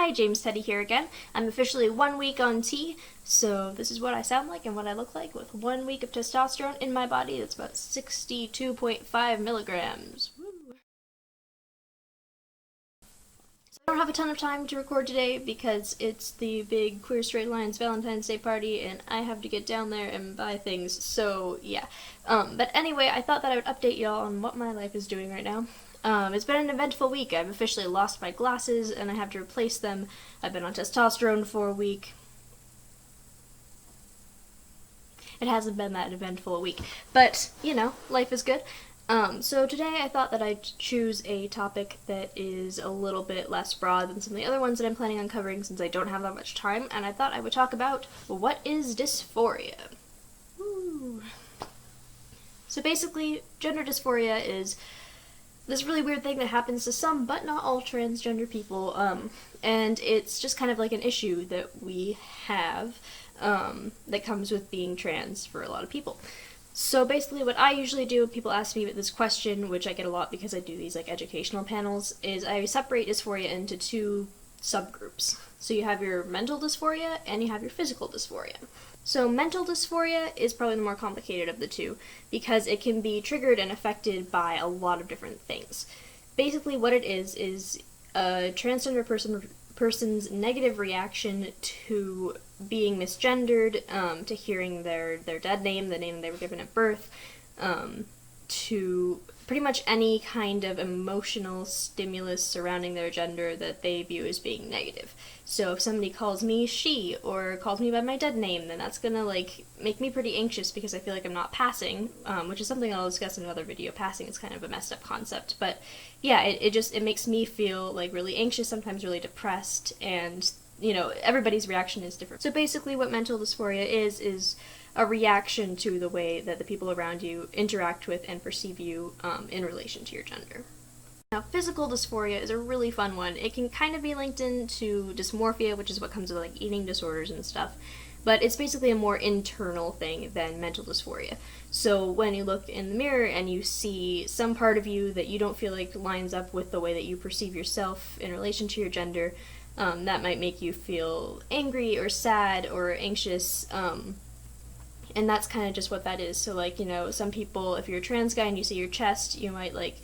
Hi, James Teddy here again. I'm officially 1 week on T, so this is what I sound like and what I look like with 1 week of testosterone in my body. That's about 62.5 milligrams. Woo. So I don't have a ton of time to record today because it's the big Queer Straight Lines Valentine's Day party and I have to get down there and buy things, so yeah. But anyway, I thought that I would update y'all on what my life is doing right now. It's been an eventful week. I've officially lost my glasses and I have to replace them. I've been on testosterone for a week. It hasn't been that eventful a week, but, you know, life is good. So today I thought that I'd choose a topic that is a little bit less broad than some of the other ones that I'm planning on covering since I don't have that much time, and I thought I would talk about what is dysphoria. Woo. So basically, gender dysphoria is this really weird thing that happens to some, but not all transgender people, and it's just kind of like an issue that we have, that comes with being trans for a lot of people. So basically what I usually do when people ask me this question, which I get a lot because I do these like educational panels, is I separate dysphoria into two subgroups. So you have your mental dysphoria and you have your physical dysphoria. So mental dysphoria is probably the more complicated of the two because it can be triggered and affected by a lot of different things. Basically what it is a transgender person's negative reaction to being misgendered, to hearing their dead name, the name they were given at birth, to pretty much any kind of emotional stimulus surrounding their gender that they view as being negative. So if somebody calls me she, or calls me by my dead name, then that's gonna, like, make me pretty anxious because I feel like I'm not passing, which is something I'll discuss in another video. Passing is kind of a messed up concept, but yeah, it makes me feel, like, really anxious, sometimes really depressed, and, you know, everybody's reaction is different. So basically what mental dysphoria is a reaction to the way that the people around you interact with and perceive you in relation to your gender. Now, physical dysphoria is a really fun one. It can kind of be linked into dysmorphia, which is what comes with like eating disorders and stuff, but it's basically a more internal thing than mental dysphoria. So when you look in the mirror and you see some part of you that you don't feel like lines up with the way that you perceive yourself in relation to your gender, that might make you feel angry or sad or anxious, and that's kind of just what that is. So, like, you know, some people, if you're a trans guy and you see your chest, you might, like,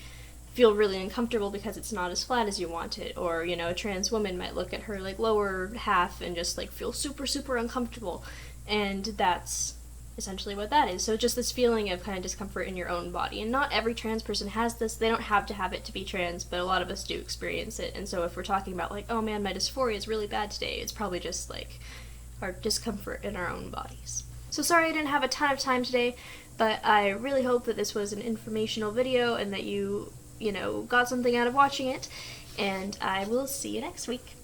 feel really uncomfortable because it's not as flat as you want it. Or, you know, a trans woman might look at her, like, lower half and just, like, feel super, super uncomfortable. And that's essentially what that is. So just this feeling of kind of discomfort in your own body. And not every trans person has this. They don't have to have it to be trans, but a lot of us do experience it. And so if we're talking about, like, oh man, my dysphoria is really bad today, it's probably just, like, our discomfort in our own bodies. So sorry I didn't have a ton of time today, but I really hope that this was an informational video and that you know, got something out of watching it, and I will see you next week.